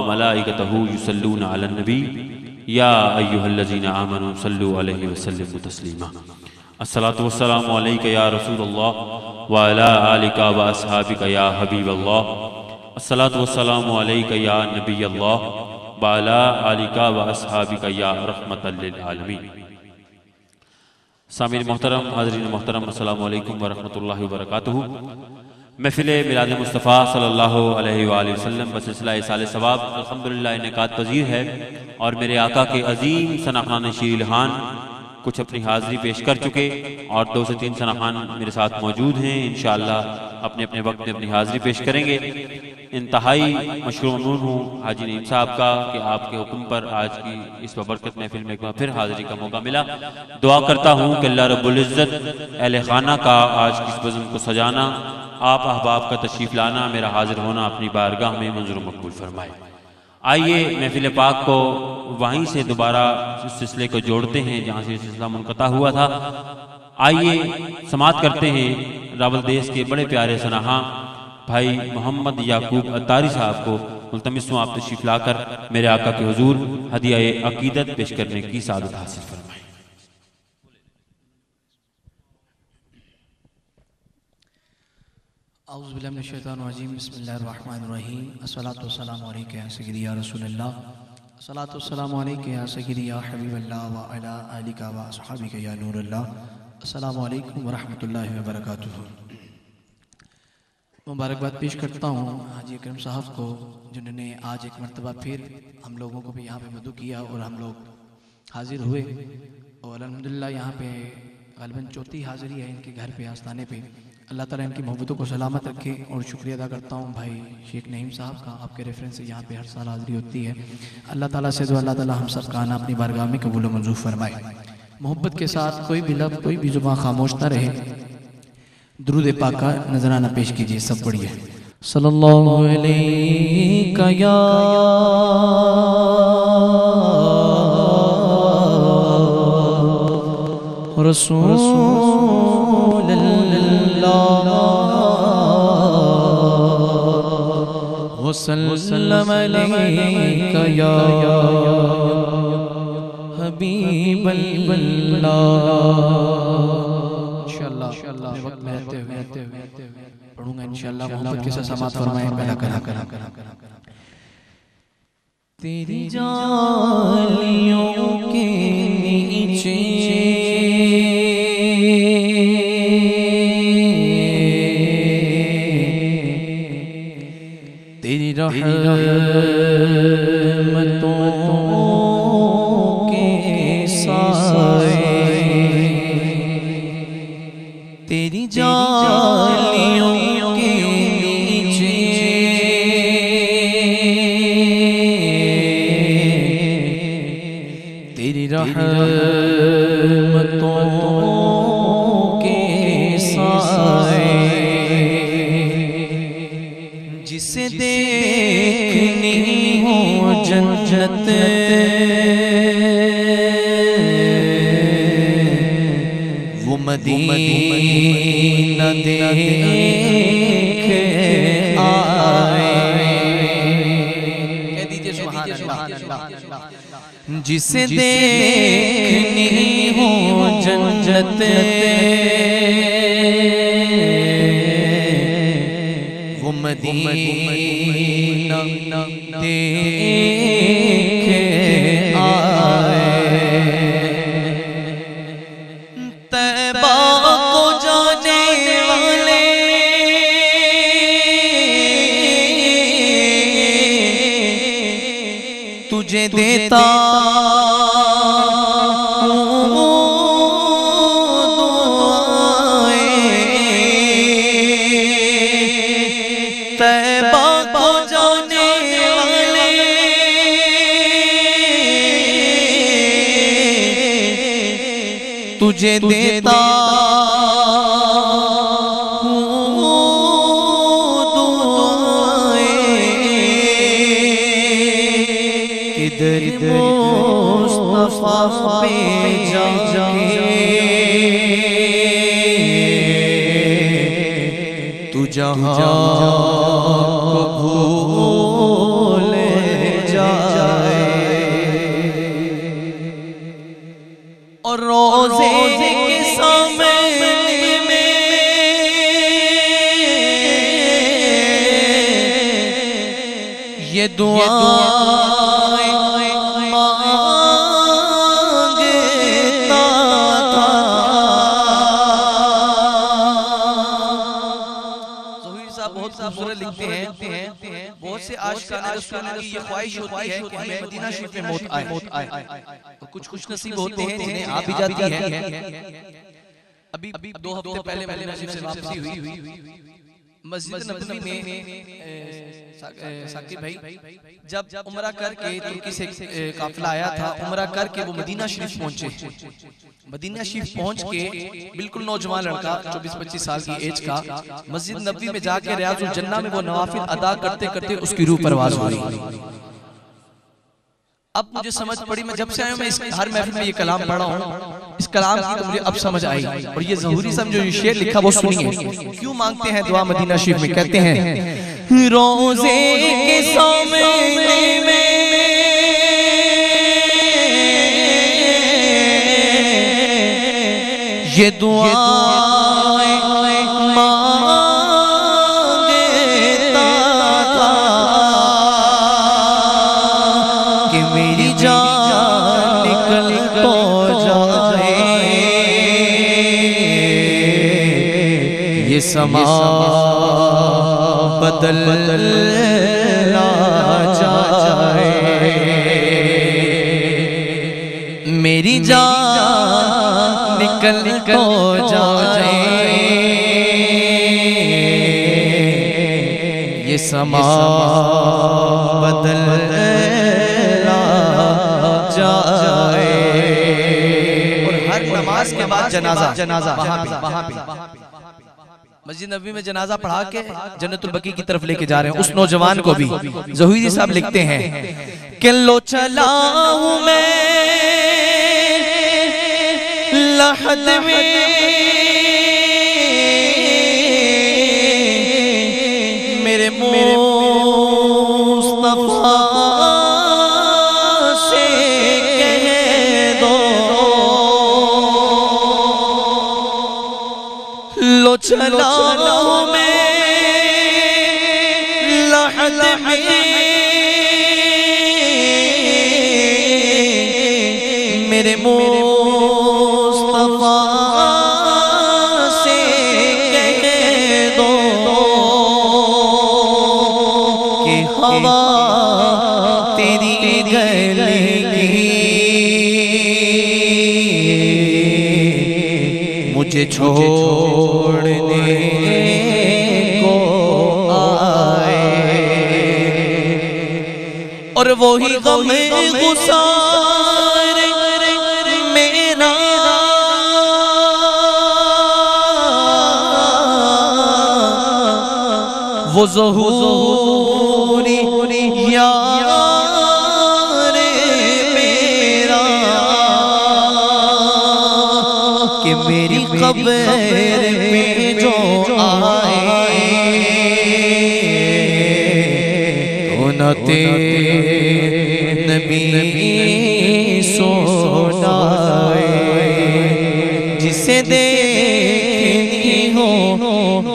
व मलाइकतहू युसल्लूना अलन नबी या अय्युहल्लज़ीना आमनू सल्लू अलैहि वसल्लिमू तस्लीमा। अस्सलातु वस्सलामु अलैका या रसूलल्लाह व अला आलिका व अस्हाबिका या हबीबल्लाह। अस्सलातु वस्सलामु अलैका या नबियल्लाह व अला आलिका व अस्हाबिका या रहमतल लिल आलमीन। सामीन मोहतरम, हाज़रीन मोहतरम, अस्सलामु अलैकुम व रहमतुल्लाहि व बरकातुहू। महफिल मिलाद मुस्तफ़ा सल्लल्लाहु अलैहि वसल्लम बसिलसिला साल सवाब अल्हम्दुलिल्लाह इनेकात पजीर है और मेरे आका के अजीम सनाखान शीलहान कुछ अपनी हाज़िरी पेश कर चुके और 2 से 3 सनाखान मेरे साथ मौजूद हैं। इंशाअल्लाह अपने अपने वक्त में अपनी हाज़िरी पेश करेंगे। इंतहाई मशकूर ममनून हूँ हाजी नईम साहब का कि आपके हुक्म पर आज की इस बबरकत महफिल में एक बार फिर हाज़िरी का मौका मिला। दुआ करता हूँ कि अल्लाह रब्बुल इज़्ज़त अहले खाना का आज की इस बज़्म को सजाना, आप अहबाब का तशरीफ़ लाना, मेरा हाजिर होना अपनी बारगाह में मंजूर मकबूल फरमाए। आइए महफिल पाक को वहीं से दोबारा इस सिलसिले को जोड़ते हैं जहाँ से सिलसिला मुनक़ता हुआ था। आइए समाअत करते हैं रावलदेश के बड़े प्यारे सनाहा भाई मोहम्मद याकूब अत्तारी साहब को मुल्तमिस हूँ आप तशरीफ़ लाकर मेरे आका के हुजूर हदिया अकीदत पेश करने की सादत हासिल फरमाएं। औज़ु बिल्लाहि मिनश शैतानिर रजीम, बिस्मिल्लाहिर रहमानिर रहीम। अस्सलातु वस्सलामु अलैका या सय्यदी या रसूलल्लाह, अस्सलातु वस्सलामु अलैका या सय्यदी या हबीबल्लाह व अला आलिका व अस्हाबिका या नूरल्लाह। अस्सलामु अलैकुम व रहमतुल्लाहि व बरकातुहू। मुबारकबाद पेश करता हूँ हाजी अकरम साहब को जिन्होंने आज एक मरतबा फिर हम लोगों को भी यहाँ पे मदू किया और हम लोग हाजिर हुए और अल्हम्दुलिल्लाह यहाँ पे ग़ालिबन चौथी हाज़िरी है इनके घर पे आस्थाने पे। अल्लाह ताला इनकी मोहब्बतों को सलामत रखे और शुक्रिया अदा करता हूँ भाई शेख नईम साहब का, आपके रेफरेंस से यहाँ पे हर साल हाज़िरी होती है। अल्लाह ताला से जो अल्लाह ताला हम सब का आना अपनी बारगाह में कबूल मंजूर फरमाए। मोहब्बत के साथ कोई भी लफ्ज़ कोई भी ज़ुबान खामोश ना रहे। दुरूद पाक का नजराना पेश कीजिए, सब पढ़िए। सल्लल्लाहु अलैका या रसूलल्लाह वसल्लम अलैका या हबीबल्लाह। इंशाअल्लाह वक्त में रहते हुए पढ़ूंगा इंशाअल्लाह। मोहब्बत के साथ समाअत फरमाएं। करा तेरी जालियों के नीचे तेरी रहमतों के साए, तेरी जालियों के नीचे तेरी रहमतों के साए, जिसे देखनी हो जन्नत वो मदीना देख आए। कह दीजिए सुभान अल्लाह। जिसे देखनी हो जन्नत वो मदीना देख आए। तैबा को जाने वाले तुझे देता तैबा को जाने वाले तुझे देता किधर मुस्तफा पे जाके तू जहां को भूल ये दुआएं मांगता था। ज़ोहरी साहब बहुत खूबसूरत लिखते हैं, बहुत से आशिकाने रसूल की ये ख्वाहिश होती है कि हमें मदीना शरीफ में मौत आए। तो कुछ खुश नसीब होते हैं जिन्हें आ भी जाती है। अभी 2 हफ्ते पहले मदीना शरीफ से वापसी हुई, मस्जिद नबवी में साकिब भाई जब उम्रा करके तुर्की से काफिला आया था, उम्रा करके वो मदीना शरीफ पहुंचे। मदीना शरीफ पहुंच के बिल्कुल नौजवान लड़का 24-25 साल की एज का मस्जिद नबवी में जाके रियाजुल जन्ना में वो नवाफिल अदा करते करते उसकी रूह परवाज हुई। अब मुझे समझ पड़ी, मैं जब से आया मैं इस हर महफिल में ये कलाम पढ़ा हूँ, इस कलाम की तो मुझे अब समझ आई। और ये ज़हूरी साहब जो ये शेर लिखा वो सुनिए, क्यों मांगते हैं दुआ मदीना शरीफ में। कहते हैं रोज़े के सामने में ये दुआएं मांगता था कि मेरी जान निकल तो जाए, ये समा बदल ना जाए, मेरी जान निकल तो जाए, ये समा बदल ना जाए। और हर नमाज के बाद जनाजा वहाँ पे मस्जिद नबवी में जनाजा पढ़ा के जन्नतुल बकी की तरफ लेके जा रहे हैं उस नौजवान को भी। ज़ोहरी साहब लिखते हैं कि लो चला हूं मैं लहद में मेरे मुस्तफा से कह दो, लो चला मैं लहद में मेरे मुस्तफा से कह दो कि हवा तेरी गलेगी, मुझे छोड़ने को आए। और वही गम गुसार मेरा वो ज़हूरी यार मेरा कि मेरी क़ब्र में जो आए तो न नबी सोनाए, जिसे देखनी हो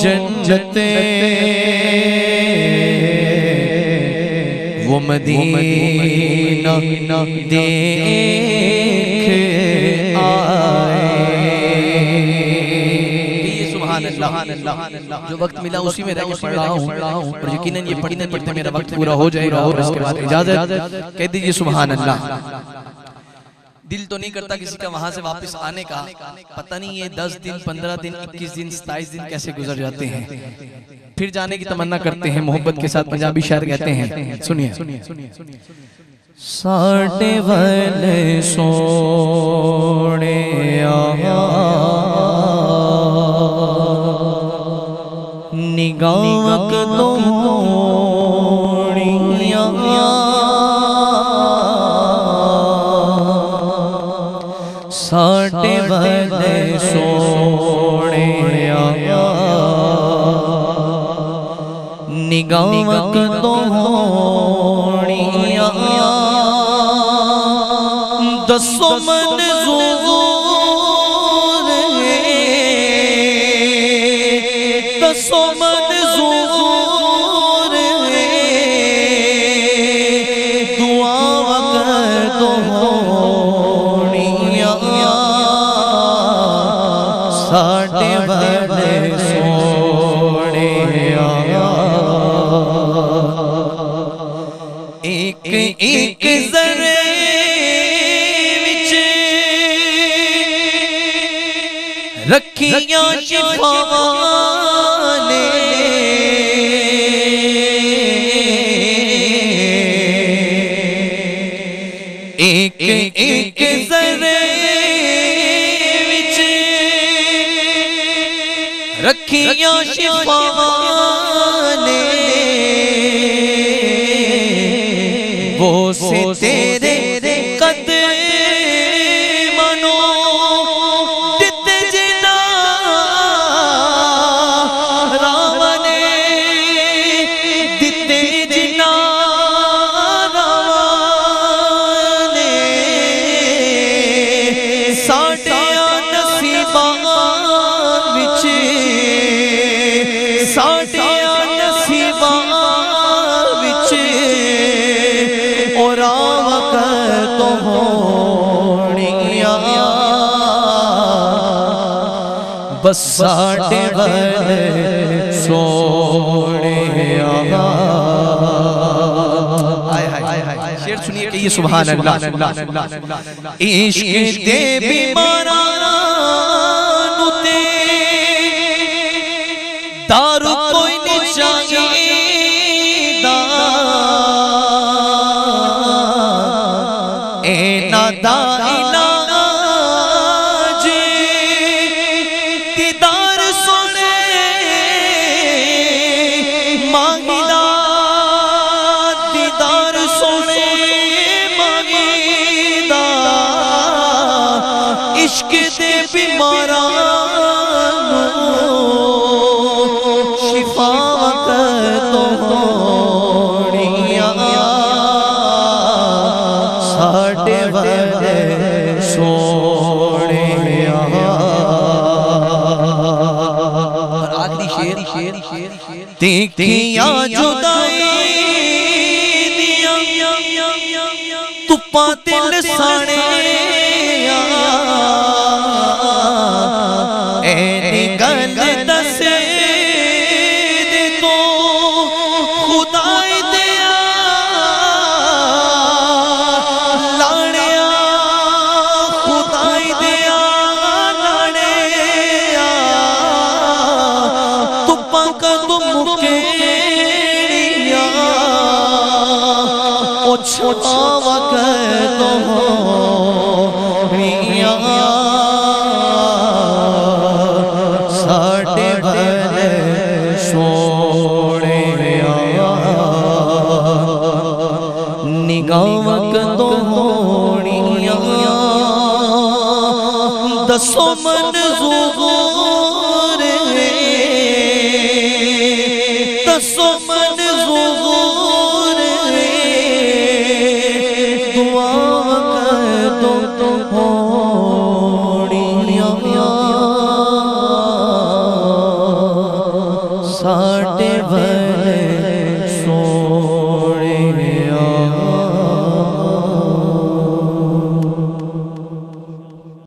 जन्नत वो मदीना देख आए। सुभान अल्लाह, जो वक्त मिला उसी में रह के पढ़ रहा हूँ और यकीनन ये पढ़ते पढ़ते मेरा वक्त पूरा हो जाएगा और उसके बाद इजाजत। कह दीजिए सुभान अल्लाह। दिल तो नहीं करता किसी का वहां से वापस आने का, पता नहीं ये 10 दिन 15 दिन 21 दिन 27 दिन कैसे गुजर जाते हैं। फिर जाने की तमन्ना करते हैं मोहब्बत के साथ। पंजाबी शायर कहते हैं, सुनिए साढ़े वाले सोने निगाह तो साढ़े वाले सोने निगाह तो दसो मंजूर दसो मंजूर एक एक ज़रे विच रखियां शिफावां ने, एक एक ज़रे विच रखियां शिफावां ने, वो से तेरे कदमों दिते जिना रावने, दिते जिना रावने, साडे नसीबां विच, साडे नसीबां विच और तो होनिया बस साडे वाले सोनिया। शेर सुनिए कि ये सुभान अल्लाह। इश्क दे बीमारां नू ते दारू कोई नहीं चाहिदा, एना दा इलाज दीदार सोने मांगदा, दीदार सोने मांगदा, इश्क दे बीमारां शिफा तो होनिया साडे वाले सोनिया। आखिरी शेर देखिया जुदाई दिया तुप्पा दिल साने, ऐनी गल दसे दे तो खुदाई दिया लाड़िया, खुदाई दिया लाड़िया, तुप्पा कदम मुकेड़िया ओ छावा कर तो होनिया साडे वाले सोनिया। निगाहां कदों होनिया दसो मंज़ूर है, दसो मंज़ूर है, दुआ कदों हो